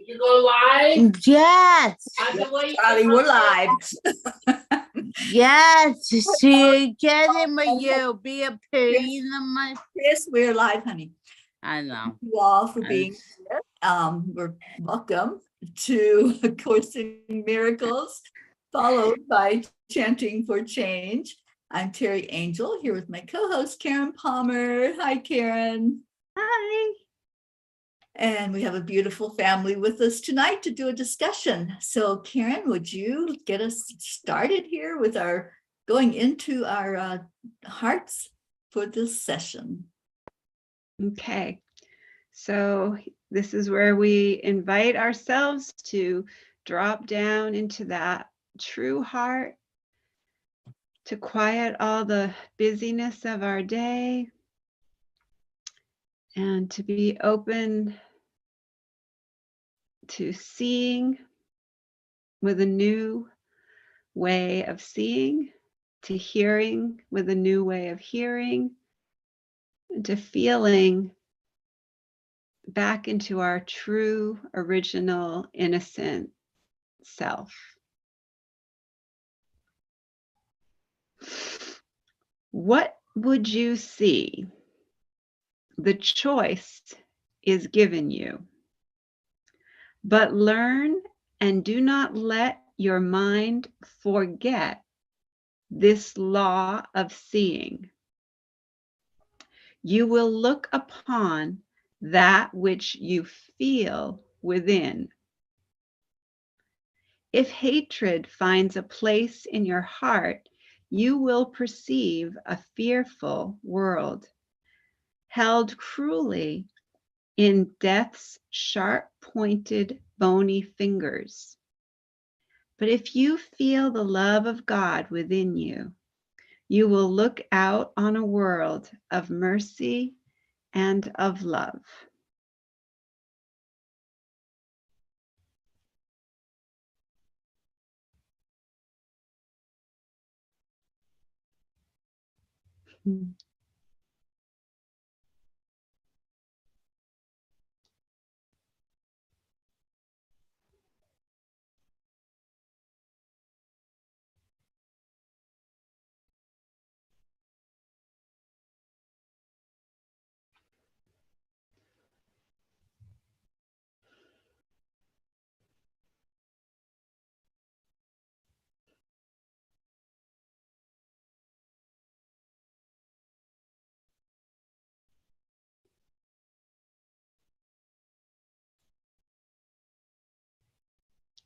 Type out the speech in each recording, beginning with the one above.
You go live? Yes. Charlie, we're live. Yes. See, getting with you. Be a pain in my. Yes, we're live, honey. I know. Thank you all for being here. We're welcome to A Course in Miracles, followed by Chanting for Change. I'm Teri Angel here with my co-host Karen Palmer. Hi, Karen. Hi. And we have a beautiful family with us tonight to do a discussion. So Karen, would you get us started here with our going into our hearts for this session? Okay, so this is where we invite ourselves to drop down into that true heart, to quiet all the busyness of our day, and to be open to seeing with a new way of seeing, to hearing with a new way of hearing, and to feeling back into our true, original, innocent self. What would you see? The choice is given you. But learn and do not let your mind forget this law of seeing. You will look upon that which you feel within. If hatred finds a place in your heart, you will perceive a fearful world, held cruelly in death's sharp-pointed, bony fingers. But if you feel the love of God within you, you will look out on a world of mercy and of love.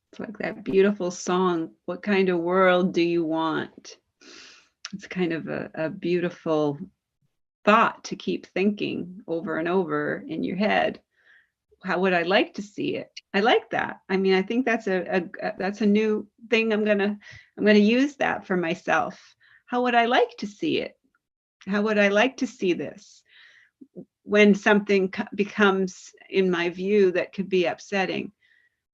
It's like that beautiful song, What Kind of World Do You Want? It's kind of a beautiful thought to keep thinking over and over in your head. How would I like to see it? I like that. I mean, I think that's a new thing. I'm gonna use that for myself. How would I like to see it? How would I like to see this? When something becomes, in my view, that could be upsetting,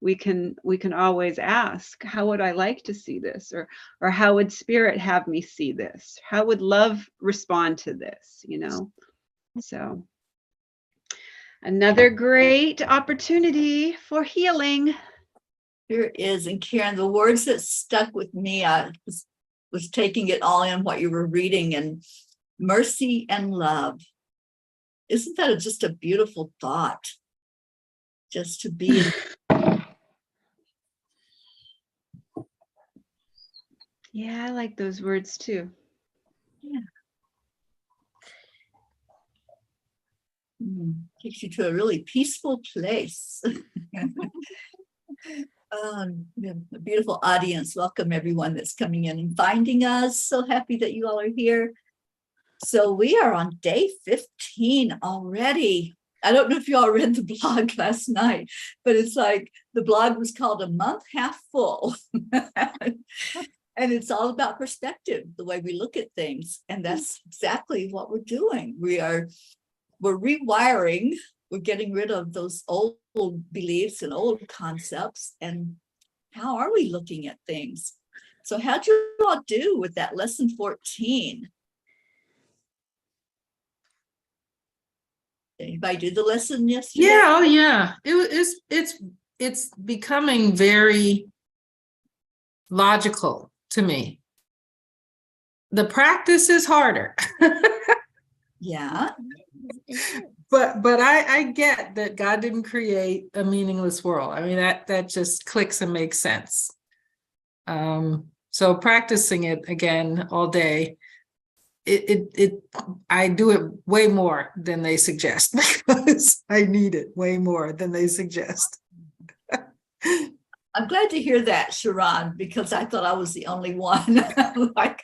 we can always ask, how would I like to see this? Or how would spirit have me see this? How would love respond to this? You know? So another great opportunity for healing. Here is, and Karen, the words that stuck with me, I was taking it all in what you were reading, and mercy and love. Isn't that just a beautiful thought? Just to be in Yeah, I like those words too. Yeah. Takes you to a really peaceful place. We have a beautiful audience. Welcome everyone that's coming in and finding us. So happy that you all are here. So we are on day 15 already. I don't know if you all read the blog last night, but it's like the blog was called A Month Half Full. And it's all about perspective, the way we look at things. And that's exactly what we're doing. We're rewiring, we're getting rid of those old beliefs and old concepts. And how are we looking at things? So how'd you all do with that lesson 14? Anybody do the lesson yesterday? Yeah, oh yeah. It's it's becoming very logical to me. The practice is harder. Yeah. But I get that God didn't create a meaningless world. I mean, that just clicks and makes sense. So practicing it again all day, I do it way more than they suggest because I need it way more than they suggest. I'm glad to hear that, Sharon, because I thought I was the only one. Like,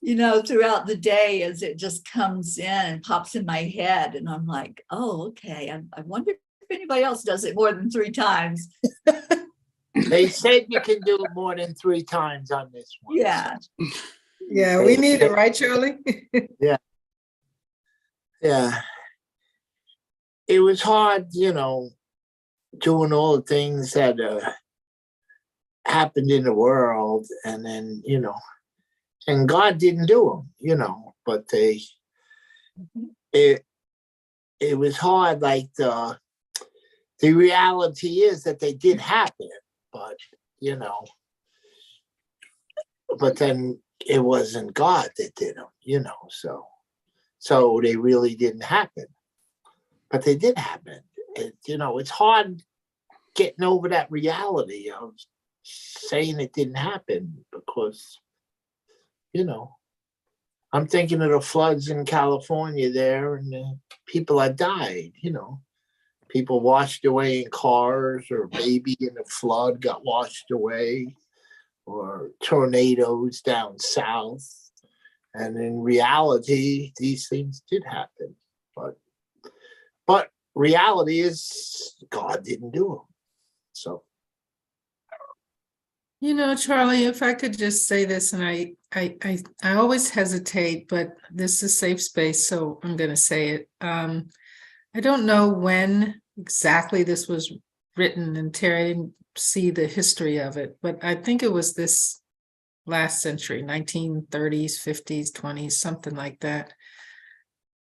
you know, throughout the day as it just comes in and pops in my head. And I'm like, oh, okay. I wonder if anybody else does it more than 3 times. They said you can do it more than 3 times on this one. Yeah. Yeah, we need it, right, Charlie? Yeah. It was hard, you know, doing all the things that happened in the world, and then, you know, and God didn't do them, you know, but it was hard. Like the reality is that they did happen, but, you know, but then it wasn't God that did them, you know, so they really didn't happen, but they did happen. You know, it's hard getting over that reality of saying it didn't happen, because, you know, I'm thinking of the floods in California there, and the people that died, you know, people washed away in cars, or maybe in the flood got washed away, or tornadoes down south. And in reality, these things did happen. But reality is God didn't do them. So. You know, Charlie, if I could just say this, and I always hesitate, but this is safe space, so I'm going to say it. I don't know when exactly this was written, and Teri, I didn't see the history of it, but I think it was this last century, 1930s, 50s, 20s, something like that.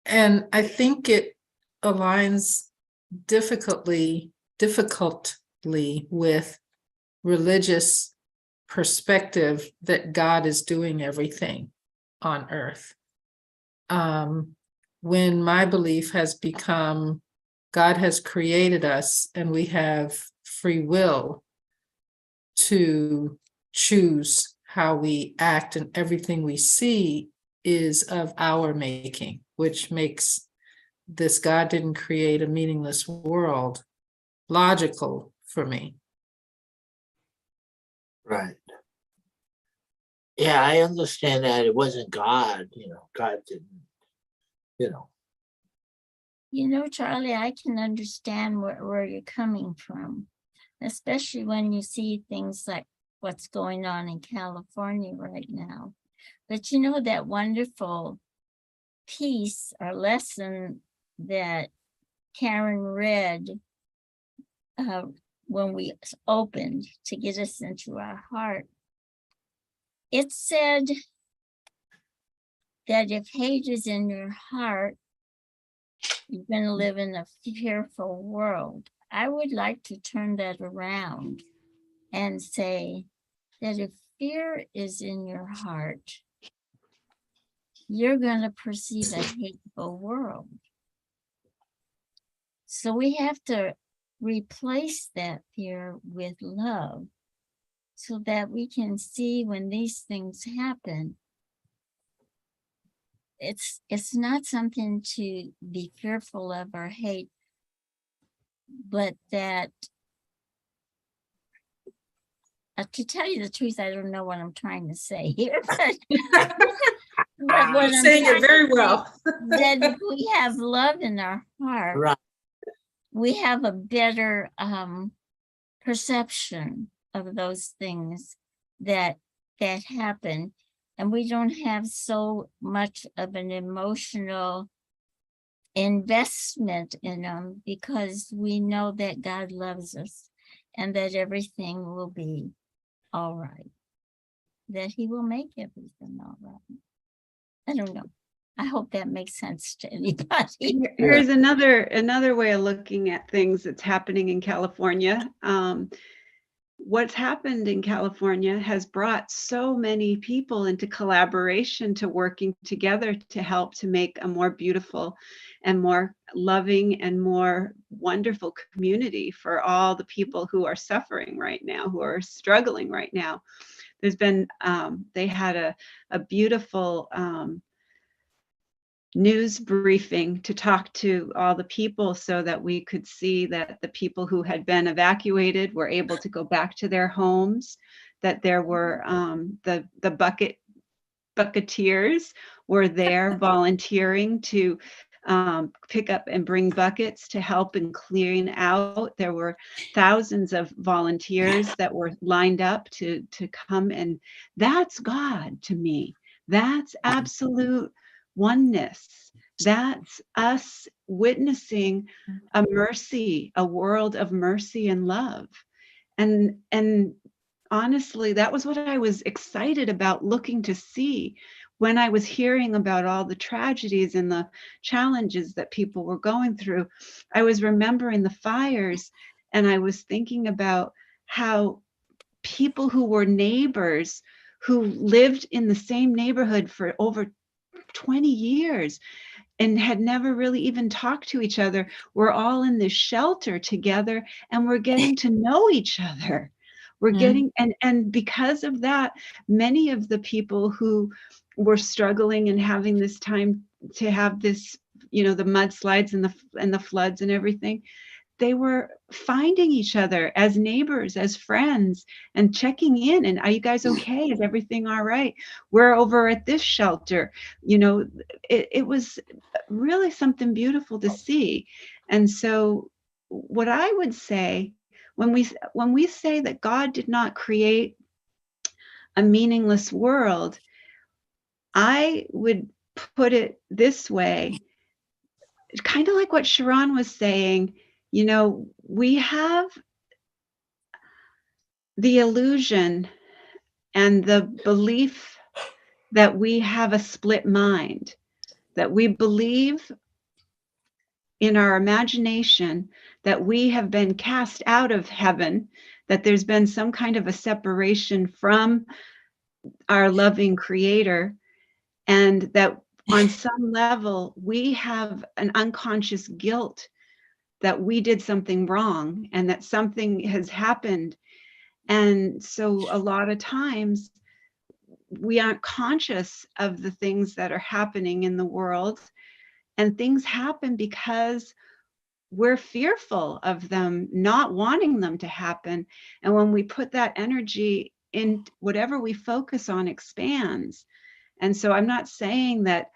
And I think it aligns difficultly with religious perspective that God is doing everything on earth. When my belief has become God has created us and we have free will to choose how we act, and everything we see is of our making, which makes this God didn't create a meaningless world logical for me. Right. Yeah, I understand that it wasn't God, you know, God didn't, you know. You know, Charlie, I can understand where you're coming from, especially when you see things like what's going on in California right now. But you know, that wonderful piece or lesson that Karen read when we opened to get us into our heart, it said that if hate is in your heart, you're going to live in a fearful world. I would like to turn that around and say that if fear is in your heart, you're going to perceive a hateful world. So we have to replace that fear with love so that we can see when these things happen. It's not something to be fearful of or hate, but that to tell you the truth, I don't know what I'm trying to say here, but what You're saying it very well. that if we have love in our heart, Right. we have a better perception of those things that happen, and we don't have so much of an emotional investment in them because we know that God loves us and that everything will be all right, that he will make everything all right. I don't know. I hope that makes sense to anybody. Here's another way of looking at things that's happening in California. What's happened in California has brought so many people into collaboration to working together to help to make a more beautiful and more loving and more wonderful community for all the people who are suffering right now, who are struggling right now. There's been, they had a beautiful news briefing to talk to all the people so that we could see that the people who had been evacuated were able to go back to their homes, that there were the bucketeers were there volunteering to pick up and bring buckets to help in clearing out. There were thousands of volunteers that were lined up to come, and that's God to me. That's absolute oneness. That's us witnessing a mercy, a world of mercy and love. And honestly, that was what I was excited about looking to see when I was hearing about all the tragedies and the challenges that people were going through. I was remembering the fires, and I was thinking about how people who were neighbors, who lived in the same neighborhood for over 20 years and had never really even talked to each other, we're all in this shelter together, and we're getting to know each other. We're getting, and because of that, many of the people who were struggling and having this time to have this, you know, the mudslides and the floods and everything, they were finding each other as neighbors, as friends, and checking in. And are you guys okay? Is everything all right? We're over at this shelter. You know, it was really something beautiful to see. And so what I would say, when we say that God did not create a meaningless world, I would put it this way, kind of like what Sharon was saying. You know, we have the illusion and the belief that we have a split mind, that we believe in our imagination that we have been cast out of heaven, that there's been some kind of a separation from our loving creator, and that on some level we have an unconscious guilt that we did something wrong and that something has happened. And so a lot of times we aren't conscious of the things that are happening in the world, and things happen because we're fearful of them, not wanting them to happen. And when we put that energy in, whatever we focus on expands. And so I'm not saying that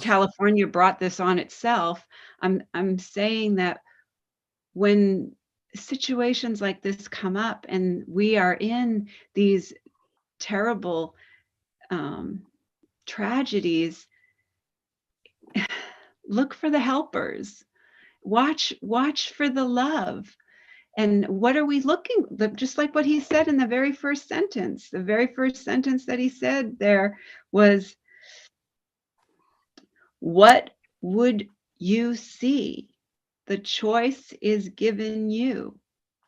California brought this on itself. I'm saying that when situations like this come up and we are in these terrible tragedies, look for the helpers. Watch for the love. And what are we looking, just like what he said in the very first sentence. The very first sentence that he said there was, what would you see? The choice is given you,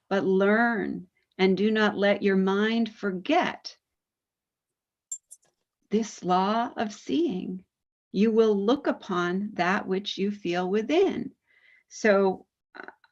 but learn and do not let your mind forget this law of seeing. You will look upon that which you feel within. So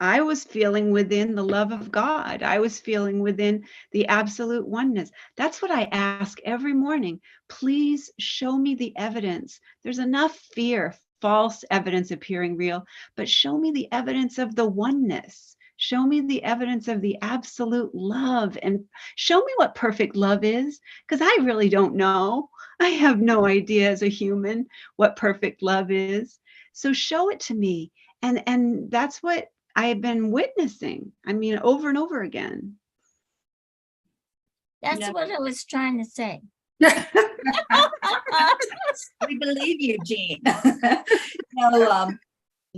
I was feeling within the love of God. I was feeling within the absolute oneness. That's what I ask every morning. Please show me the evidence. There's enough fear, false evidence appearing real, but show me the evidence of the oneness. Show me the evidence of the absolute love, and show me what perfect love is, because I really don't know. I have no idea as a human what perfect love is. So show it to me. And that's what I have been witnessing. I mean, over and over again. That's Yeah. what I was trying to say. We believe you, Jean.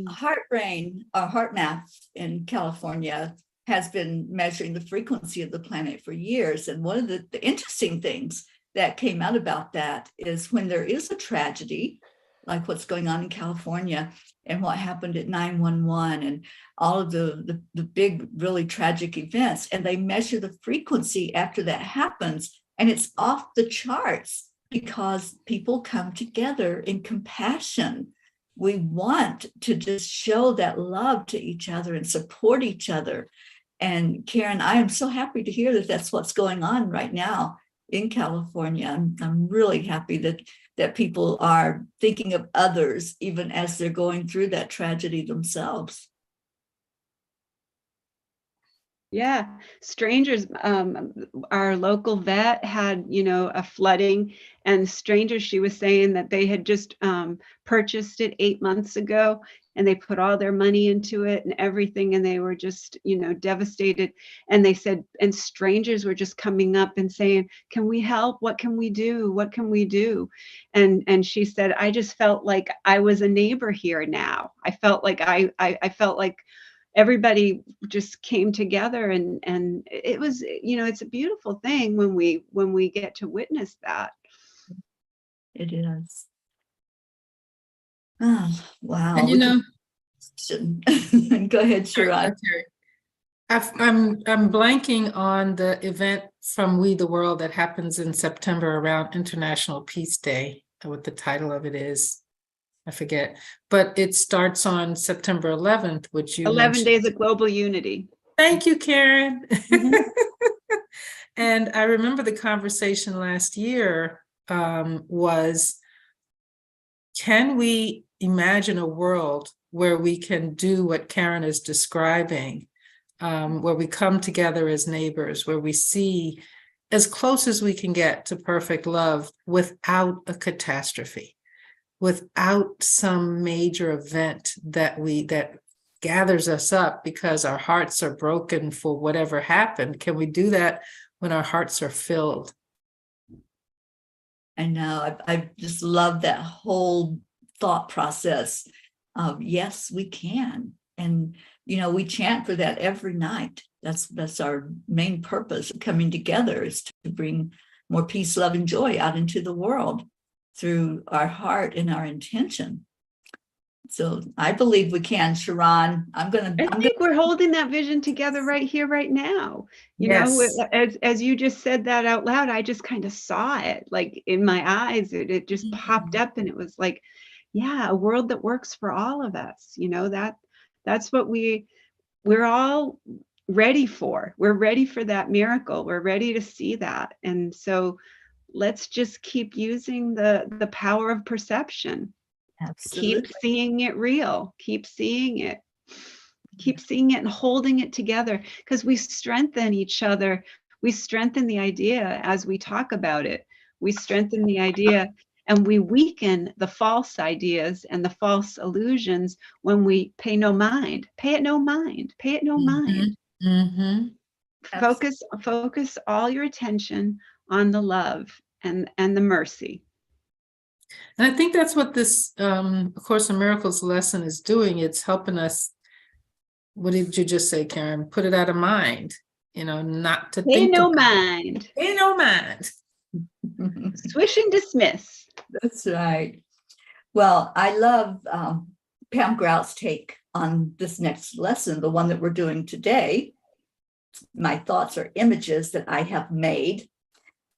Heart math in California has been measuring the frequency of the planet for years. And one of the interesting things that came out about that is when there is a tragedy, like what's going on in California and what happened at 911 and all of the big, really tragic events, and they measure the frequency after that happens, and it's off the charts because people come together in compassion. We want to just show that love to each other and support each other. And Karen, I am so happy to hear that that's what's going on right now in California. I'm really happy that people are thinking of others even as they're going through that tragedy themselves. Yeah, strangers, our local vet had, a flooding, and strangers, she was saying that they had just purchased it 8 months ago, and they put all their money into it and everything, and they were just, devastated. And they said, and strangers were just coming up and saying, can we help? What can we do? What can we do? And she said, I just felt like I was a neighbor here now. I felt like I felt like everybody just came together, and it was, it's a beautiful thing when we get to witness that. It is. Oh, wow. And Go ahead, Sharon. I'm blanking on the event from We the World that happens in September around International Peace Day. What the title of it is, I forget. But it starts on September 11th, which you 11 mentioned. Days of Global Unity. Thank you, Karen. Mhm. And I remember the conversation last year was, can we imagine a world where we can do what Karen is describing, where we come together as neighbors, where we see as close as we can get to perfect love without a catastrophe, without some major event that gathers us up because our hearts are broken for whatever happened? Can we do that when our hearts are filled? I know. I just love that whole thought process of yes, we can. And, we chant for that every night. That's our main purpose of coming together, is to bring more peace, love, and joy out into the world through our heart and our intention. So I believe we can, Sharon. I think we're holding that vision together right here, right now. As you just said that out loud, I just kind of saw it, like in my eyes. It just popped up, and it was like, yeah, a world that works for all of us. That's what we're all ready for. We're ready for that miracle. We're ready to see that, and so let's just keep using the power of perception. Absolutely. Keep seeing it real. Keep seeing it and holding it together, because we strengthen each other. We strengthen the idea as we talk about it. We strengthen the idea, and we weaken the false ideas and the false illusions when we pay no mind. Pay it no mind. Pay it no mind. Mm-hmm. Focus all your attention on the love and the mercy. And I think that's what this A Course in Miracles lesson is doing. It's helping us. What did you just say, Karen? Put it out of mind, not to Pay think. no mind. Pay no mind. Swish and dismiss. That's right. Well, I love Pam Grout's take on this next lesson, the one that we're doing today. My thoughts are images that I have made.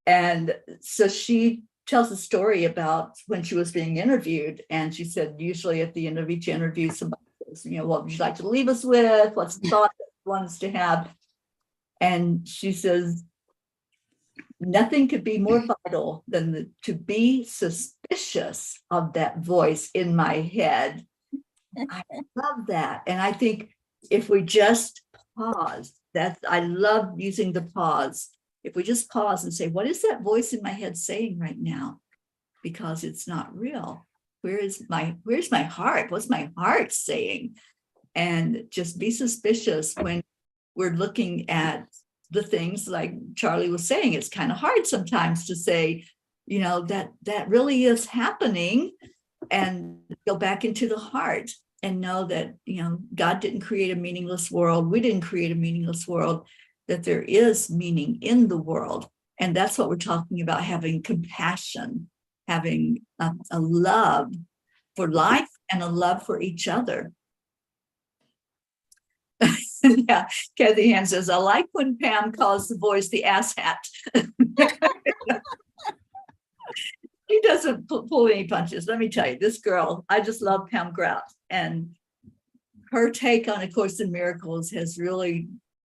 And so she tells a story about when she was being interviewed, and she said usually at the end of each interview somebody says, what would you like to leave us with? What's the thought that she wants to have? And she says, nothing could be more vital than to be suspicious of that voice in my head. I love that. And I think if we just pause, I love using the pause. If we just pause and say, what is that voice in my head saying right now? Because it's not real. Where's my heart? What's my heart saying? And just be suspicious when we're looking at the things like Charlie was saying. It's kind of hard sometimes to say, that really is happening, and go back into the heart and know that, God didn't create a meaningless world. We didn't create a meaningless world, that there is meaning in the world. And that's what we're talking about, having compassion, having a love for life and a love for each other. Yeah, Kathy Ann says, I like when Pam calls the boys the ass hat. He doesn't pull any punches. Let me tell you, this girl, I just love Pam Grout. And her take on A Course in Miracles has really,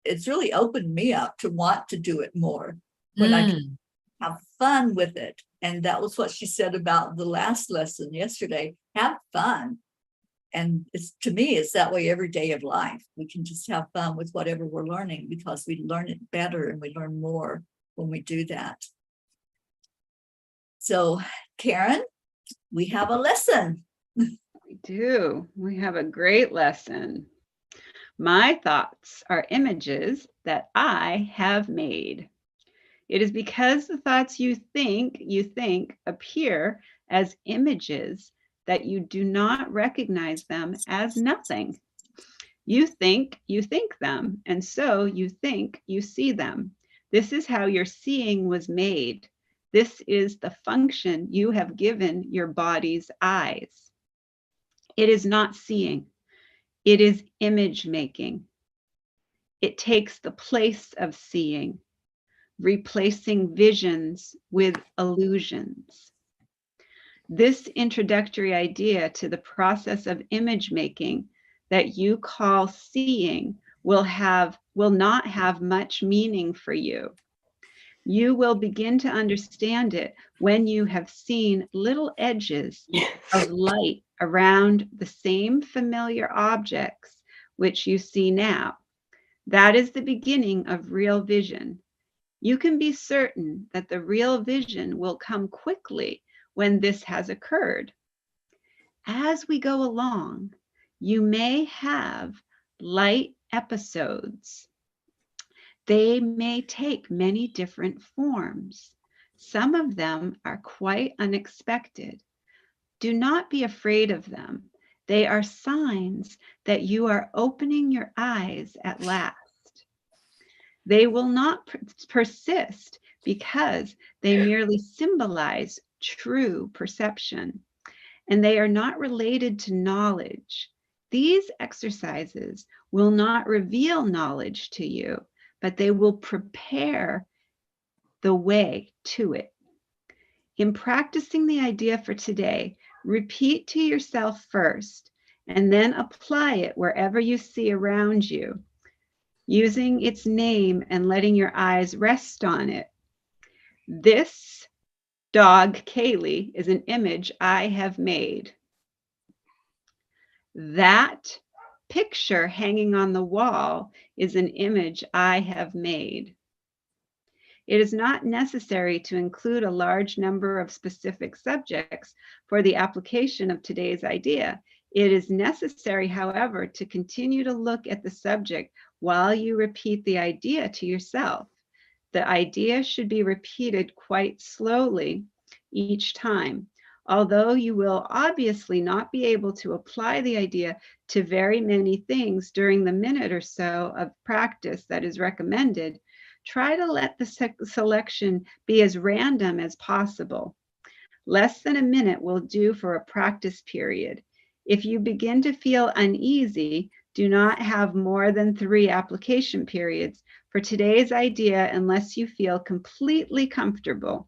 it's really opened me up to want to do it more when I can have fun with it. And that was what she said about the last lesson yesterday. Have fun. And it's, to me, it's that way every day of life. We can just have fun with whatever we're learning because we learn it better and we learn more when we do that. So, Karen, we have a lesson. We do. We have a great lesson. My thoughts are images that I have made. It is because the thoughts you think appear as images that you do not recognize them as nothing. You think them, and so you think you see them. This is how your seeing was made. This is the function you have given your body's eyes. It is not seeing. It is image making. It takes the place of seeing, replacing visions with illusions. This introductory idea to the process of image making that you call seeing will not have much meaning for you. You will begin to understand it when you have seen little edges of light around the same familiar objects which you see now. That is the beginning of real vision. You can be certain that the real vision will come quickly when this has occurred. As we go along, you may have light episodes. They may take many different forms. Some of them are quite unexpected. Do not be afraid of them. They are signs that you are opening your eyes at last. They will not persist because they merely symbolize true perception, and they are not related to knowledge. These exercises will not reveal knowledge to you, but they will prepare the way to it. In practicing the idea for today, repeat to yourself first, and then apply it wherever you see around you, using its name and letting your eyes rest on it. This dog, Kaylee, is an image I have made. That picture hanging on the wall is an image I have made. It is not necessary to include a large number of specific subjects for the application of today's idea. It is necessary, however, to continue to look at the subject while you repeat the idea to yourself. The idea should be repeated quite slowly each time. Although you will obviously not be able to apply the idea to very many things during the minute or so of practice that is recommended, try to let the selection be as random as possible. Less than a minute will do for a practice period. If you begin to feel uneasy, do not have more than 3 application periods for today's idea unless you feel completely comfortable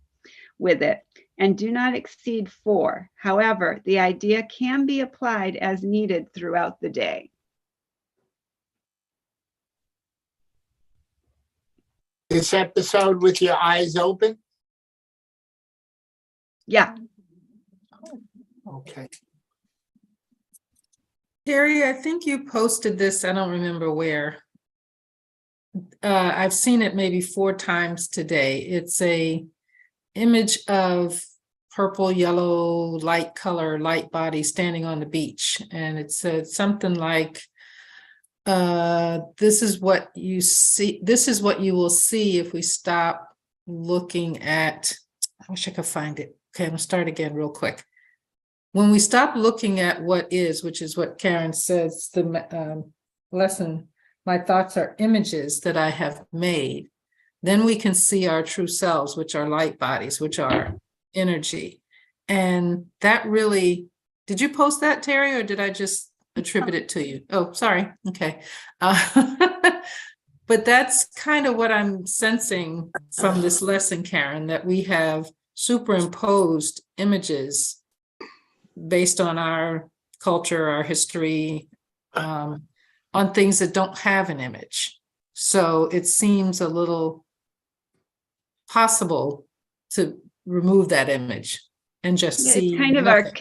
with it, and do not exceed 4. However, the idea can be applied as needed throughout the day. This episode with your eyes open? Yeah. Okay. Teri, I think you posted this, I don't remember where. I've seen it maybe 4 times today. It's a image of purple, yellow, light color, light body standing on the beach. And it said something like, this is what you see, this is what you will see if we stop looking at, I wish I could find it. Okay, I'm gonna start again real quick. When we stop looking at what is, which is what Karen says, the lesson, my thoughts are images that I have made. then we can see our true selves, which are light bodies, which are energy. And that really, did you post that, Teri, or did I just attribute it to you? Oh, sorry. Okay. But that's kind of what I'm sensing from this lesson, Karen, that we have superimposed images based on our culture, our history, on things that don't have an image. So it seems a little possible to remove that image and just Yeah, see it's kind of our nothing.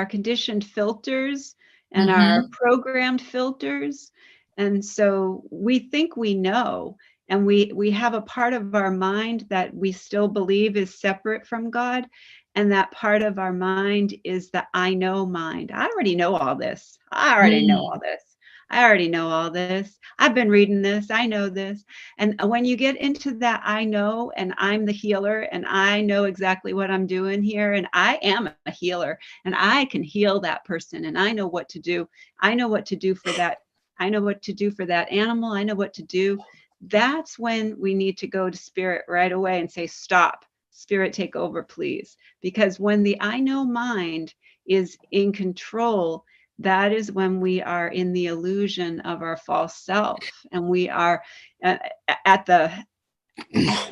conditioned filters and our programmed filters. And so we think we know, and we have a part of our mind that we still believe is separate from God. And that part of our mind is the I know mind. I already know all this. I already know all this. I already know all this. I've been reading this. I know this. And when you get into that, I know, and I'm the healer, and I know exactly what I'm doing here, and I am a healer, and I can heal that person, and I know what to do. I know what to do for that. I know what to do for that animal. I know what to do. That's when we need to go to spirit right away and say, stop, spirit, take over, please. Because when the I know mind is in control, that is when we are in the illusion of our false self, and we are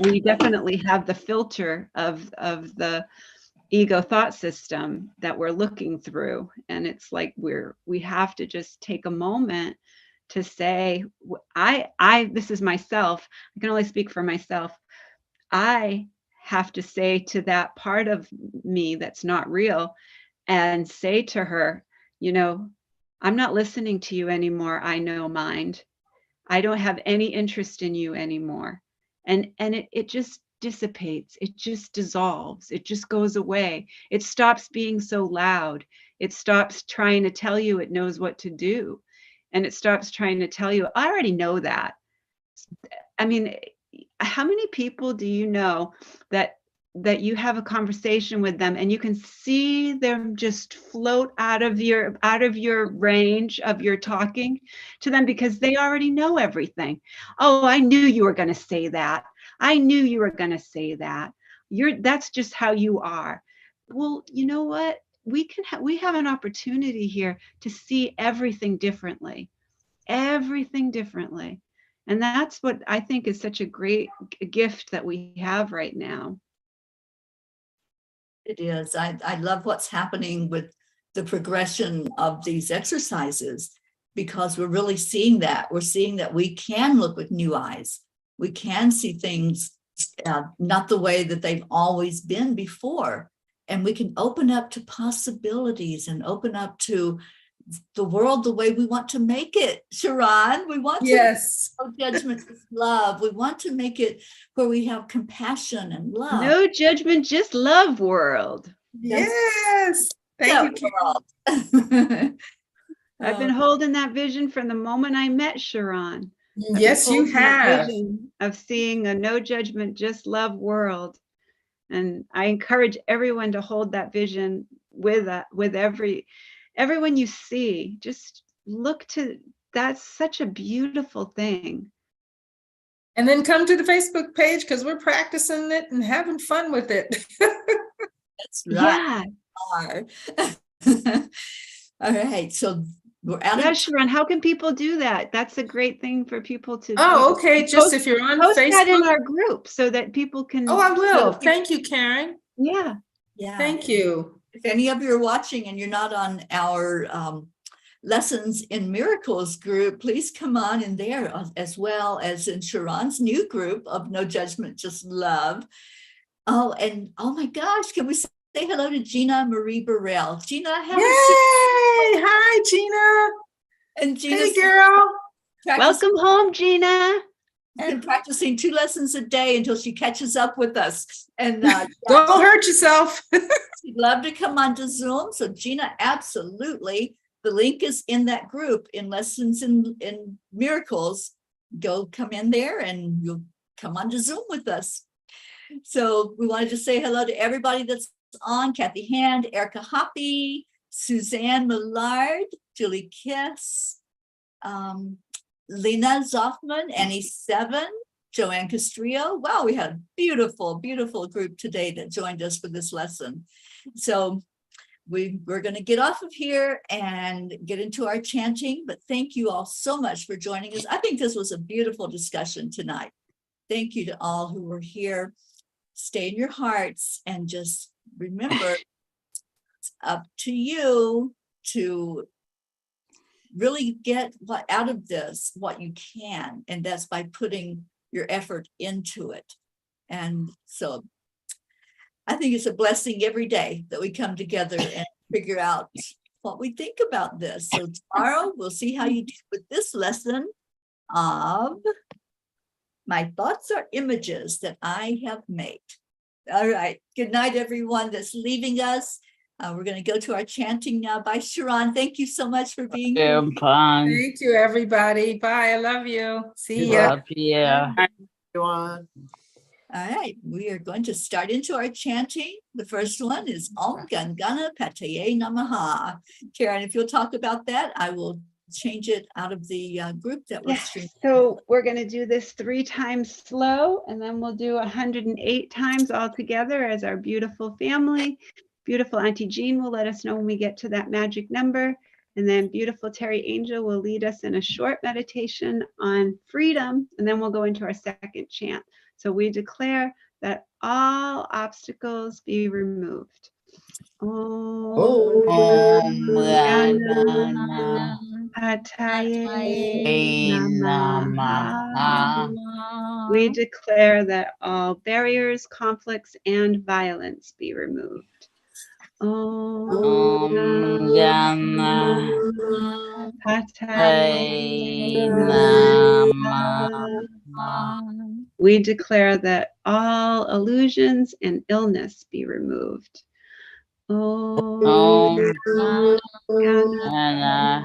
we definitely have the filter of the ego thought system that we're looking through. And it's like we have to just take a moment to say, this is myself. I can only speak for myself. I have to say to that part of me that's not real, and say to her, I'm not listening to you anymore. I know mind. I don't have any interest in you anymore. And it just dissipates. It just dissolves. It just goes away. It stops being so loud. It stops trying to tell you it knows what to do. And it stops trying to tell you, I already know that. I mean, how many people do you know that you have a conversation with them and you can see them just float out of your range of your talking to them because they already know everything? Oh, I knew you were going to say that. I knew you were going to say that. That's just how you are. Well, you know what? We have an opportunity here to see everything differently. Everything differently. And that's what I think is such a great gift that we have right now. It is. I love what's happening with the progression of these exercises, because we're really seeing that. We're seeing that we can look with new eyes. We can see things not the way that they've always been before. And we can open up to possibilities and open up to the world the way we want to make it. Sharon, we want Yes. no judgment, just love. We want to make it where we have compassion and love. No judgment, just love world. Yes. Thank you. I've been holding that vision from the moment I met Sharon. Yes, you have. Vision of seeing a no judgment, just love world. And I encourage everyone to hold that vision with everyone you see. Just look to, that's such a beautiful thing. And then come to the Facebook page, because we're practicing it and having fun with it. That's right. Yeah. All right. So we're out of Sharon, how can people do that? That's a great thing for people to do. Oh, okay. Just if you're on Facebook. Post that in our group so that people can. Oh, I will. Thank you, Karen. Yeah. Yeah. Thank you. If any of you are watching and you're not on our Lessons in Miracles group, please come on in there, as well as in Sharon's new group of No Judgment, Just Love. Oh, and oh my gosh, can we say hello to Gina Marie Burrell? Gina, Yay! Hi, Gina. And Gina, hey, girl. Welcome home, Gina. Been practicing 2 lessons a day until she catches up with us. And don't hurt yourself. She'd love to come onto Zoom. So Gina, absolutely. The link is in that group in Lessons in Miracles. Go come in there and you'll come onto Zoom with us. So we wanted to say hello to everybody that's on: Kathy Hand, Erica Hoppy, Suzanne Millard, Julie Kiss, Lena Zoffman, Annie Seven, Joanne Castrillo. Wow, we had a beautiful, beautiful group today that joined us for this lesson. So we're going to get off of here and get into our chanting, but thank you all so much for joining us. I think this was a beautiful discussion tonight. Thank you to all who were here. Stay in your hearts and just remember, it's up to you to really get what out of this, what you can, and that's by putting your effort into it. And so I think it's a blessing every day that we come together and figure out what we think about this. So tomorrow we'll see how you do with this lesson of my thoughts are images that I have made. All right. Good night, everyone that's leaving us. We're going to go to our chanting now. Bye, Sharon. Thank you so much for being here. Thank you, everybody. Bye. I love you. See ya. Love you. Everyone. All right, we are going to start into our chanting. The first one is Om Gam Ganapataye Namaha. Karen, if you'll talk about that, I will change it out of the group that was Yes. streaming. So we're going to do this 3 times slow, and then we'll do 108 times all together as our beautiful family. Beautiful Auntie Jean will let us know when we get to that magic number. And then beautiful Teri Angel will lead us in a short meditation on freedom. And then we'll go into our second chant. So we declare that all obstacles be removed. Om Ganapataye Namaha. We declare that all barriers, conflicts, and violence be removed. Om Ganapataye Namaha. We declare that all illusions and illness be removed. Om Ganapataye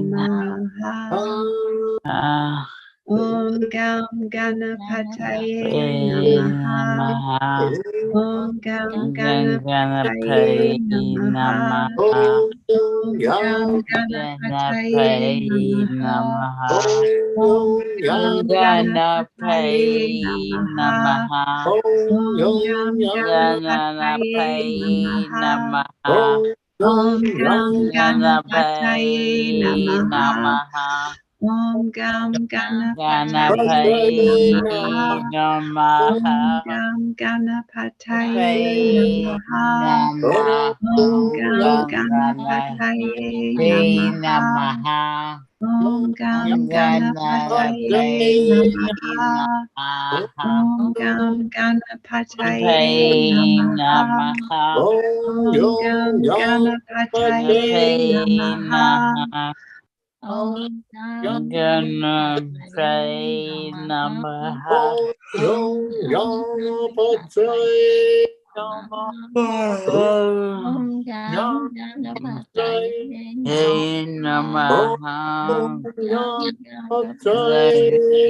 Namaha. Om Gam Ganapataye Namaha. Om Gam Ganapataye Namaha. Om Gam Ganapataye Namaha. Om Gam Ganapataye Namaha. Om Gam Ganapataye Namaha. Om Gam Ganapataye Namaha. Om Gam Ganapataye Namaha. Om Gam Ganapataye Namaha. Om Gam Ganapataye Namaha. Om Gam Ganapataye Namaha. Om Gam Ganapataye Namaha. Om Gam Ganapataye Namaha. Om Ganapataye Namaha. Om Gam Ganapataye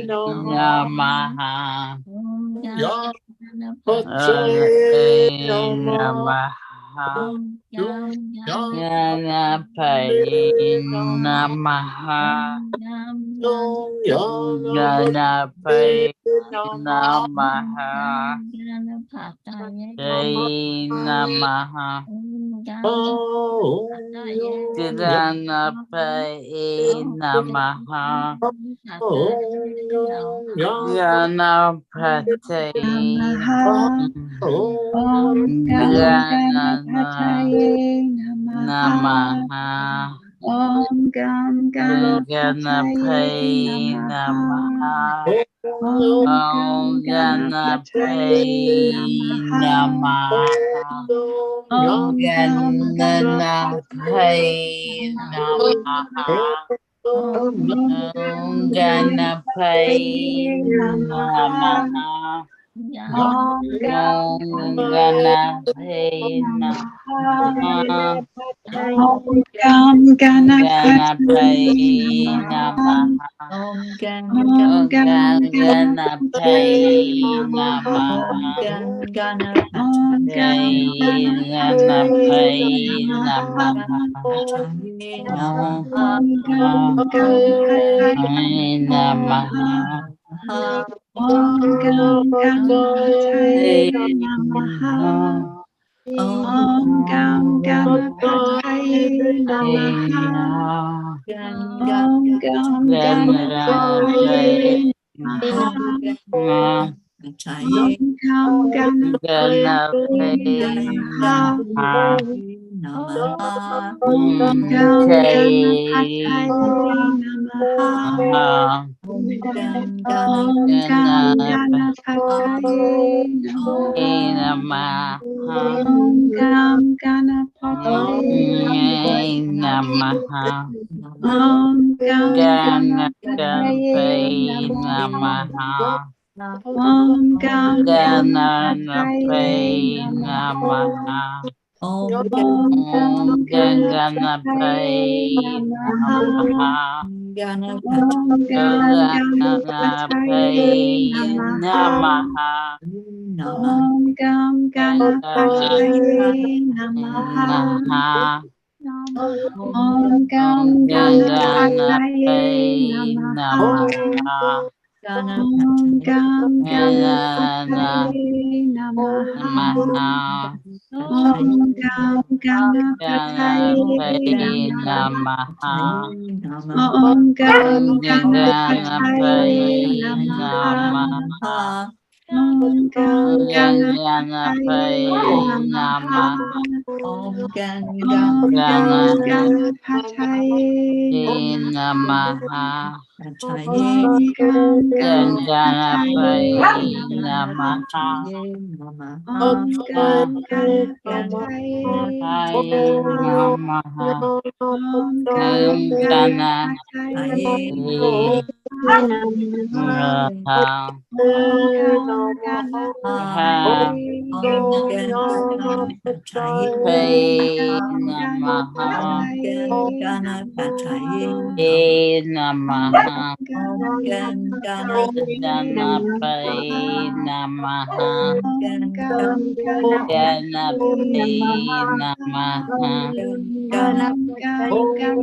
Namaha. Namaha. Om Gam Namaha. Ganapataye Namaha. Ganapataye Namaha. Jai Namaha. Ganapataye Namaha. Ganapataye Om Ganapataye Namaha. Om Gam Ganapataye Namaha. Om Ganapataye Namaha. Om Ganapataye Namaha. Om Ganapataye Namaha. Om Gam Ganapataye Namaha. Om Gam Ganapataye Namaha. Om Gam Om Gam Ganapataye Om Namaha. Gam Om Gam Ganapataye Namaha. Ganapataye Namaha. Om Gam Om Ganapataye Namaha. Om Gam Ganapataye Namaha. Om Gam Ganapataye Namaha. Om Gam Ganapataye Namaha. Om Gam Ganapataye Namaha. Om Gam Ganapataye Namaha. Om Gam Ganapataye Namaha. Om Gam Ganapataye Namaha. Om Gam Ganapataye Namaha. Om Gam Ganapataye Namaha. Om Om Gam Ganapataye Ganapataye Namaha. Ganapataye Om Gam Ganapataye Namaha. Namaha. Om Gam Ganapataye Namaha. Om Gam Ganapataye Namaha. Om Gam Ganapataye Namaha. Om Gam Ganapataye Namaha. Om Gam Ganapataye Namaha. Om Gam Ganapataye Namaha. Om Gan Om Gam Ganapataye Namaha. Ganapataye Om Gam Ganapataye Namaha. Om Gam Ganapataye Namaha. Om Gam Ganapataye Namaha. Om Gam Ganapataye Om Gan Ganapataye Namaha. Ganapataye Namaha. Om Gan Ganapataye Namaha. Om Gam Ganapataye Ganapataye Namaha. Om Gam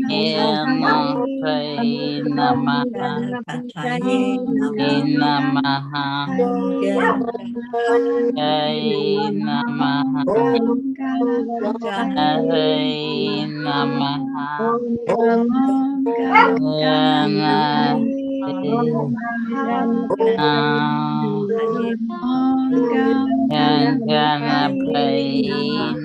Ganapataye Namaha. Ganapataye Namaha. Namaha. Om Ganapataye Namaha. Om Gam Ganapataye Om Gam Ganapataye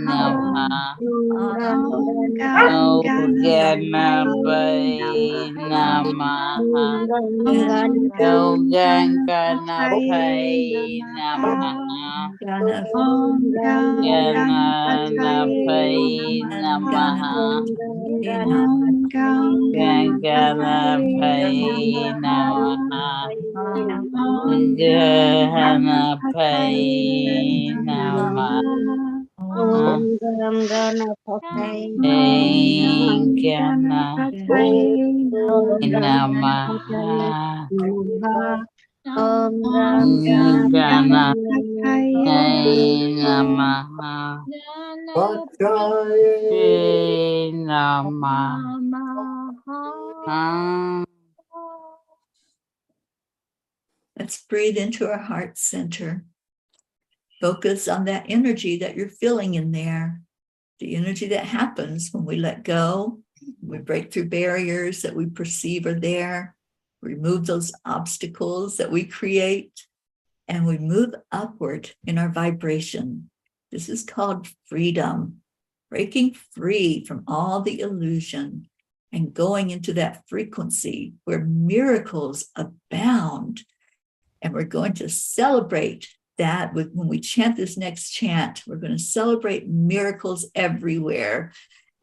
Namaha. Om Gam Ganapataye Namaha. Om Gam Yogananda Namaha. Namaha. Om Gam Ganapataye Namaha. Om Gam Ganapataye Namaha. Om Ganapataye Namaha. Namaha. Om Gam Ganapataye Namaha. Namaha. Let's breathe into our heart center. Focus on that energy that you're feeling in there. The energy that happens when we let go, we break through barriers that we perceive are there, remove those obstacles that we create, and we move upward in our vibration. This is called freedom, breaking free from all the illusion and going into that frequency where miracles abound. And we're going to celebrate that when we chant this next chant. We're going to celebrate miracles everywhere.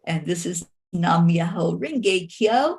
And this is Nam Myoho Renge Kyo.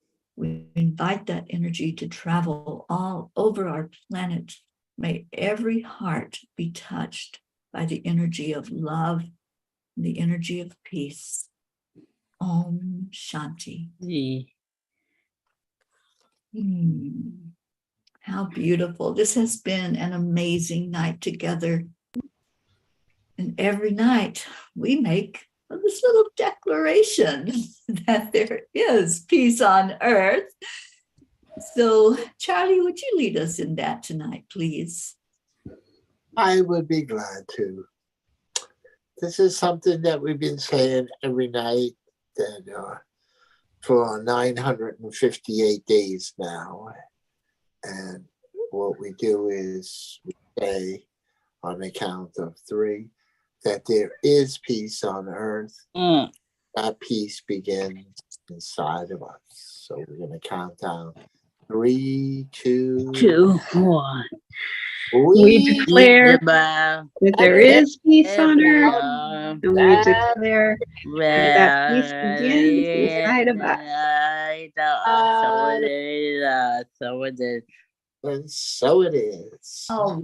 We invite that energy to travel all over our planet. May every heart be touched by the energy of love, the energy of peace. Om Shanti. How beautiful. This has been an amazing night together. And every night we make this little declaration that there is peace on earth. So, Charlie, would you lead us in that tonight, please? I would be glad to. This is something that we've been saying every night for 958 days now. And what we do is we say on the count of 3 that there is peace on earth. That peace begins inside of us. So we're going to count down 3, 2, 1. We declare That that there is peace on earth, and we declare that peace begins inside of us. So it is. and so it is. Oh,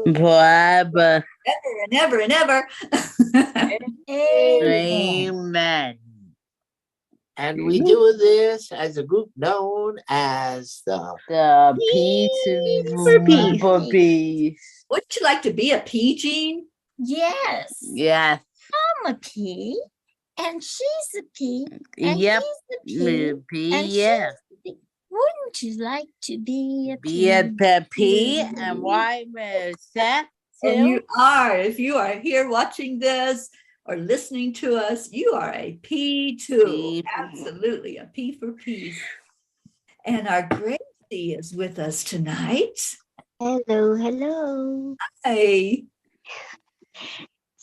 Forever. ever and ever and ever. Amen. And we do this as a group known as The peace for peace. Would you like to be a P, Jean? Yes. Yes. I'm a P, and she's a P, and Yep. he's a P, and Yeah. she's a P. Wouldn't you like to be a Be a P? P and why that And too? you are, if you are here watching this or listening to us, you are a P too. P. Absolutely, a P for peace. And our Gracie is with us tonight. Hello, hello. Hey.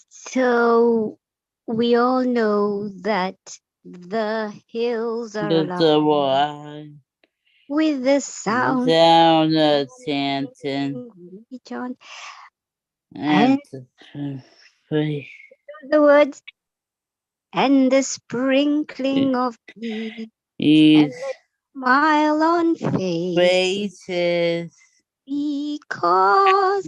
So we all know that the hills are The alive one. with the sound Down the chanting we chant and the words and the sprinkling of peace and the smile on face faces. because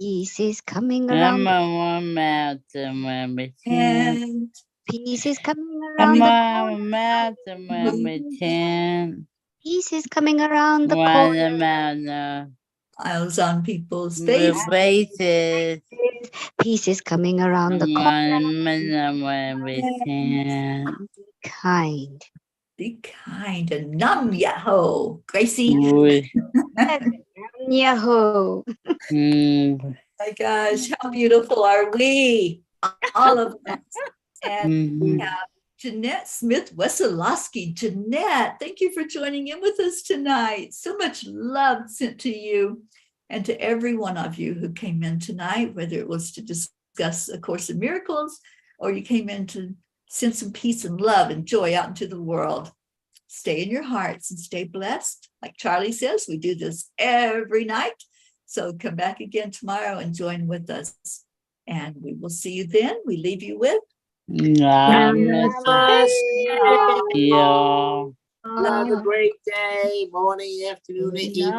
peace is coming around. One mountain when we chant. And Peace is coming around the corner. Mountain when we chant. Peace is coming around the One corner. mountain. smiles on people's The faces. faces. Peace is coming around the corner. One when we chant. Kind. Be kind and Nam Myoho, Gracie. Yahoo. My gosh, how beautiful are we? All of us. And we have Jeanette Smith-Wesolowski. Jeanette, thank you for joining in with us tonight. So much love sent to you and to every one of you who came in tonight, whether it was to discuss A Course in Miracles or you came in to send some peace and love and joy out into the world. Stay in your hearts and stay blessed. Like Charlie says, we do this every night. So come back again tomorrow and join with us. And we will see you then. We leave you with Namaste. Yeah. Have a great day, morning, afternoon, and evening.